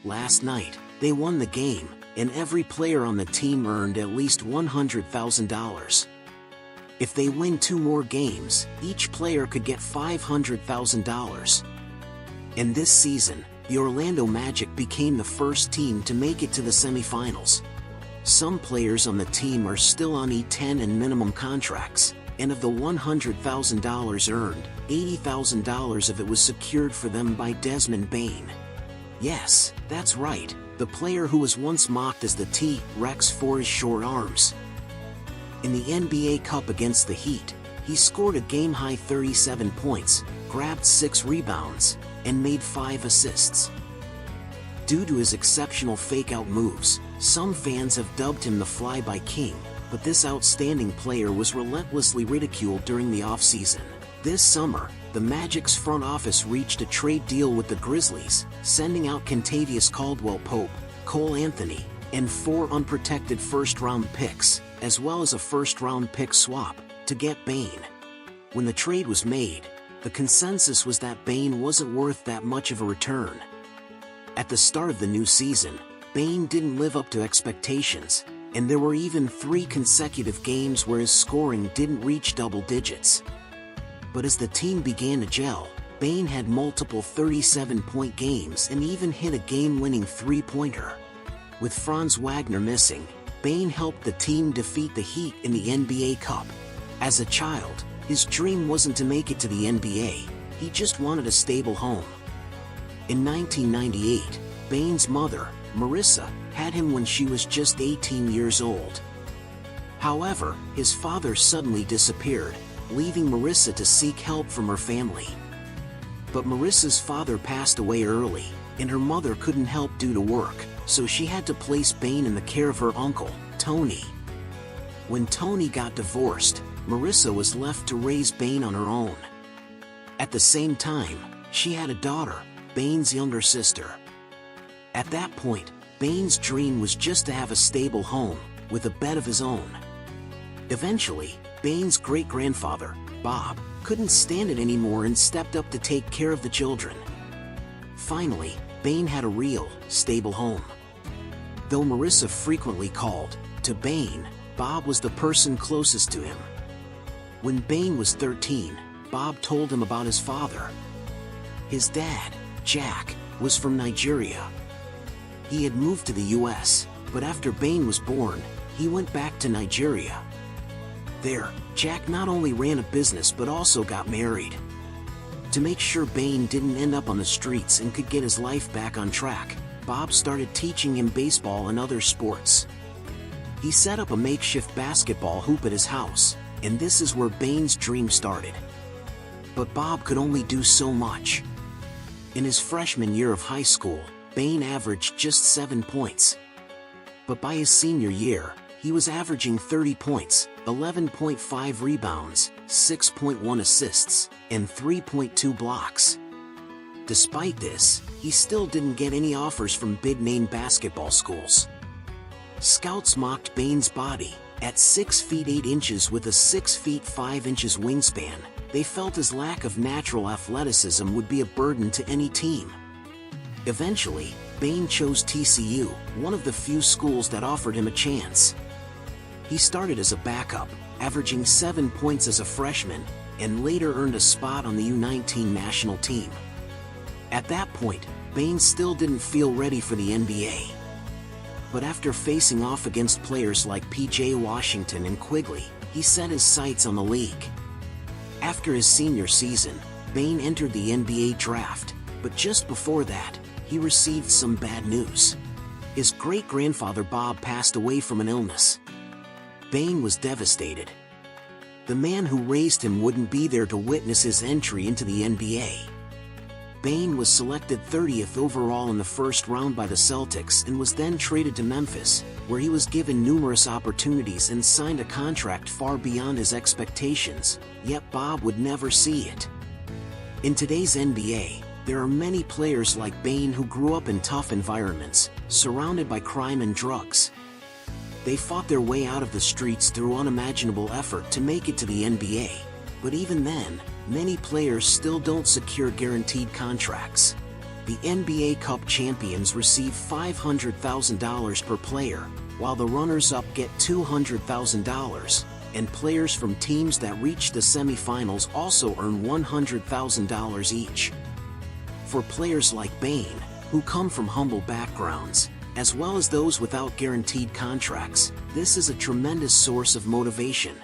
Last night, they won the game, and every player on the team earned at least $100,000. If they win 2 more games, each player could get $500,000. And this season, the Orlando Magic became the first team to make it to the semifinals. Some players on the team are still on E10 and minimum contracts, and of the $100,000 earned, $80,000 of it was secured for them by Desmond Bane. Yes, that's right, the player who was once mocked as the T-Rex for his short arms. In the NBA Cup against the Heat, he scored a game-high 37 points, grabbed 6 rebounds, and made 5 assists. Due to his exceptional fake-out moves, some fans have dubbed him the Fly-By King, but this outstanding player was relentlessly ridiculed during the offseason. This summer, the Magic's front office reached a trade deal with the Grizzlies, sending out Kentavious Caldwell-Pope, Cole Anthony, and 4 unprotected first-round picks, as well as a first-round pick swap, to get Bane. When the trade was made, the consensus was that Bane wasn't worth that much of a return. At the start of the new season, Bane didn't live up to expectations, and there were even 3 consecutive games where his scoring didn't reach double digits. But as the team began to gel, Bane had multiple 37-point games and even hit a game-winning 3-pointer. With Franz Wagner missing, Bane helped the team defeat the Heat in the NBA Cup. As a child, his dream wasn't to make it to the NBA, he just wanted a stable home. In 1998, Bane's mother, Marissa, had him when she was just 18 years old. However, his father suddenly disappeared, leaving Marissa to seek help from her family. But Marissa's father passed away early, and her mother couldn't help due to work, so she had to place Bane in the care of her uncle, Tony. When Tony got divorced, Marissa was left to raise Bane on her own. At the same time, she had a daughter, Bane's younger sister. At that point, Bane's dream was just to have a stable home, with a bed of his own. Eventually, Bane's great-grandfather, Bob, couldn't stand it anymore and stepped up to take care of the children. Finally, Bane had a real, stable home. Though Marissa frequently called to Bane, Bob was the person closest to him. When Bane was 13, Bob told him about his father. His dad, Jack, was from Nigeria. He had moved to the US, but after Bane was born, he went back to Nigeria. There, Jack not only ran a business but also got married. To make sure Bane didn't end up on the streets and could get his life back on track, Bob started teaching him baseball and other sports. He set up a makeshift basketball hoop at his house, and this is where Bane's dream started. But Bob could only do so much. In his freshman year of high school, Bane averaged just 7 points. But by his senior year, he was averaging 30 points, 11.5 rebounds, 6.1 assists, and 3.2 blocks. Despite this, he still didn't get any offers from big-name basketball schools. Scouts mocked Bane's body. At 6 feet 8 inches with a 6 feet 5 inches wingspan, they felt his lack of natural athleticism would be a burden to any team. Eventually, Bane chose TCU, one of the few schools that offered him a chance. He started as a backup, averaging 7 points as a freshman, and later earned a spot on the U19 national team. At that point, Bane still didn't feel ready for the NBA. But after facing off against players like P.J. Washington and Quigley, he set his sights on the league. After his senior season, Bane entered the NBA draft, but just before that, he received some bad news. His great-grandfather Bob passed away from an illness. Bane was devastated. The man who raised him wouldn't be there to witness his entry into the NBA. Bane was selected 30th overall in the first round by the Celtics and was then traded to Memphis, where he was given numerous opportunities and signed a contract far beyond his expectations, yet Bob would never see it. In today's NBA, there are many players like Bane who grew up in tough environments, surrounded by crime and drugs. They fought their way out of the streets through unimaginable effort to make it to the NBA, but even then, many players still don't secure guaranteed contracts. The NBA Cup champions receive $500,000 per player, while the runners-up get $200,000, and players from teams that reach the semifinals also earn $100,000 each. For players like Bane, who come from humble backgrounds, as well as those without guaranteed contracts, this is a tremendous source of motivation.